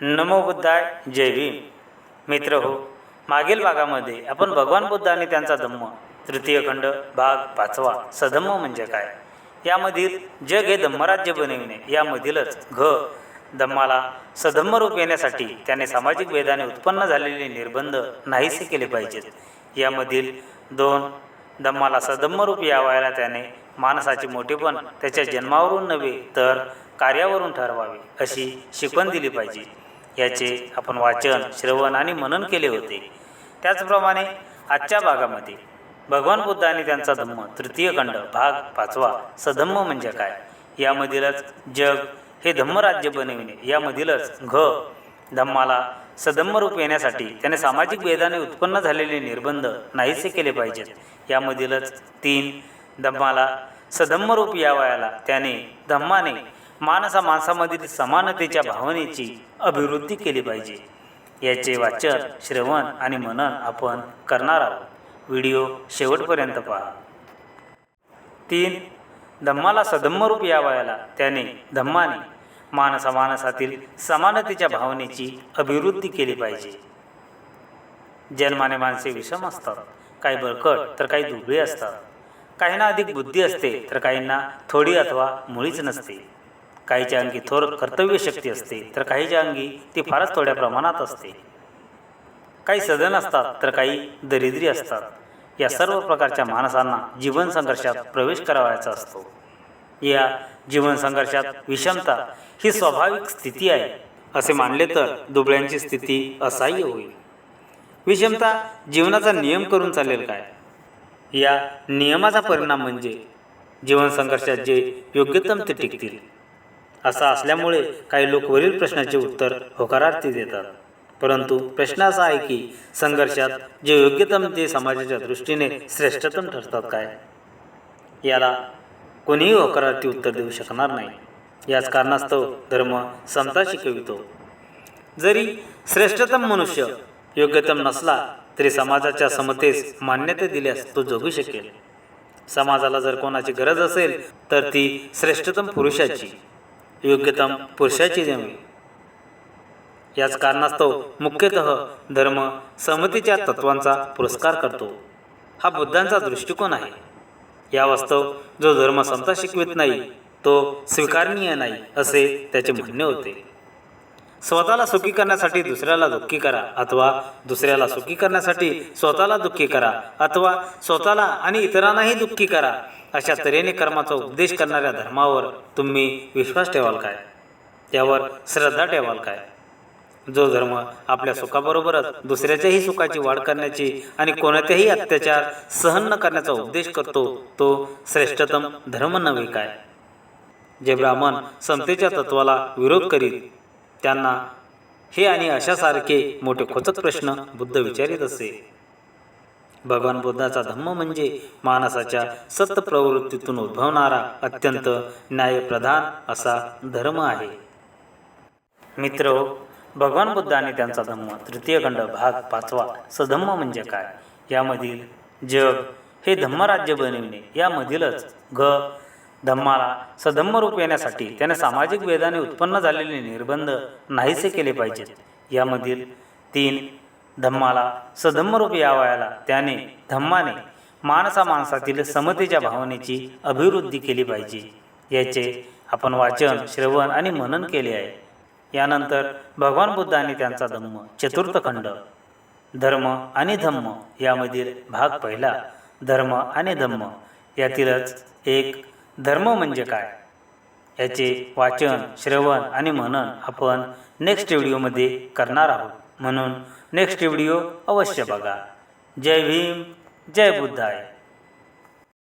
नमो बुद्धाय. जय भीम. मित्र हो, मागील भागामध्ये आपण भगवान बुद्ध आणि त्यांचा धम्म तृतीय खंड भाग 5 सधम्म म्हणजे काय यामधील जग हे धम्मराज्य बनविणे यामधीलच धम्माला सधम्म रूप येण्यासाठी त्याने सामाजिक भेदाने उत्पन्न झालेले निर्बंध नाहीसे केले पाहिजेत. यामधील 2 धम्माला सधम्म रूप यावायला त्याने माणसाचे मोठेपण त्याच्या जन्मावरून नव्हे तर कार्यावरून ठरवावे अशी शिकवण दिली पाहिजे. याचे आपण वाचन, श्रवण आणि मनन केले होते. त्याचप्रमाणे आजच्या भागामध्ये भगवान बुद्ध आणि त्यांचा धम्म तृतीय खंड भाग 5 सधम्म म्हणजे काय यामधीलच जग हे धम्मराज्य बनविणे यामधीलच धम्माला सधम्म रूप येण्यासाठी त्याने सामाजिक भेदाने उत्पन्न झालेले निर्बंध नाहीसे केले पाहिजेत. यामधीलच 3 धम्माला सधम्म रूप यावयाला त्याने धम्माने माणसामधील समानतेच्या भावनेची अभिवृद्धी केली पाहिजे. याचे वाचन, श्रवण आणि मनन आपण करणार आहोत. व्हिडिओ शेवटपर्यंत पहा. 3 धम्माला सधम्म रूप यावयाला त्याने धम्माने माणसातील समानतेच्या भावनेची अभिवृद्धी केली पाहिजे. जन्माने माणसे विषम असतात. काही बळकट तर काही दुबळे असतात. काहींना अधिक बुद्धी असते तर काहींना थोडी अथवा मुळीच नसते. काहीच्या अंगी थोर कर्तव्यशक्ती असते तर काहीच्या अंगी ती फारच थोड्या प्रमाणात असते. काही सधन असतात तर काही दरिद्री असतात. या सर्व प्रकारच्या माणसांना जीवन संघर्षात प्रवेश करावायचा असतो. या जीवन संघर्षात विषमता ही स्वाभाविक स्थिती आहे असे मानले तर दुबळ्यांची स्थिती असह्य होईल. विषमता जीवनाचा नियम करून चालेल काय? या नियमाचा परिणाम म्हणजे जीवन संघर्षात जे योग्यतम ते टिकतील. असा असल्यामुळे काही लोक वरील प्रश्नाचे उत्तर होकारार्थी देतात. परंतु प्रश्न असा आहे की संघर्षात जे योग्यतम ते समाजाच्या दृष्टीने श्रेष्ठतम ठरतात काय? याला कोणीही होकारार्थी उत्तर देऊ शकणार नाही. याच कारणास्तव धर्म समता शिकवितो. जरी श्रेष्ठतम मनुष्य योग्यतम नसला तरी समाजाच्या समतेस मान्यता दिल्यास तो जगू शकेल. समाजाला जर कोणाची गरज असेल तर ती श्रेष्ठतम पुरुषाची, योग्यतम पुरुषाची जमेल. याच कारणास्तव मुख्यतः धर्म समतेच्या तत्वांचा पुरस्कार करतो. हा बुद्धांचा दृष्टिकोन आहे. या वास्तव जो धर्म समता शिकवित नाही तो स्वीकारनीय नाही असे त्याचे म्हणणे होते. स्वतःला सुखी करण्यासाठी दुसऱ्याला दुःखी करा अथवा दुसऱ्याला सुखी करण्यासाठी स्वतःला दुःखी करा अथवा स्वतःला आणि इतरांनाही दुःखी करा अशा तऱ्हेने कर्माचा उपदेश करणाऱ्या धर्मावर तुम्ही विश्वास ठेवाल काय? त्यावर श्रद्धा ठेवाल काय? जो धर्म आपल्या सुखाबरोबरच दुसऱ्याच्याही सुखाची वाढ करण्याची आणि कोणत्याही अत्याचार सहन न करण्याचा उपदेश करतो तो श्रेष्ठतम धर्म नव्हे काय? जे ब्राह्मण समतेच्या तत्वाला विरोध करीत त्यांना हे आणि अशासारखे मोठे खोचक प्रश्न बुद्ध विचारित असे. भगवान बुद्धाचा धम्म म्हणजे माणसाच्या सत्य प्रवृत्तीतून उद्भवणारा अत्यंत न्यायप्रधान असा धर्म आहे. मित्र, भगवान बुद्ध आणि त्यांचा धम्म तृतीय खंड भाग 5 सधम्म म्हणजे काय यामधील जग हे धम्मराज्य बनविणे यामधीलच धम्माला सधम्म रूप येण्यासाठी त्याने सामाजिक भेदाने उत्पन्न झालेले निर्बंध नाहीसे केले पाहिजेत. यामधील 3 धम्माला सधम्म रूप यावयाला त्याने धम्माने माणसातील समतेच्या भावनेची अभिवृद्धी केली पाहिजे. याचे आपण वाचन, श्रवण आणि मनन केले आहे. यानंतर भगवान बुद्ध आणि त्यांचा धम्म चतुर्थ खंड धर्म आणि धम्म यामधील भाग 1 धर्म आणि धम्म यातीलच एक धर्म म्हणजे काय याचे वाचन, श्रवण आणि मनन आपण नेक्स्ट व्हिडिओमध्ये करणार आहोत. म्हणून नेक्स्ट व्हिडिओ अवश्य बघा. जय भीम, जय बुद्धाय.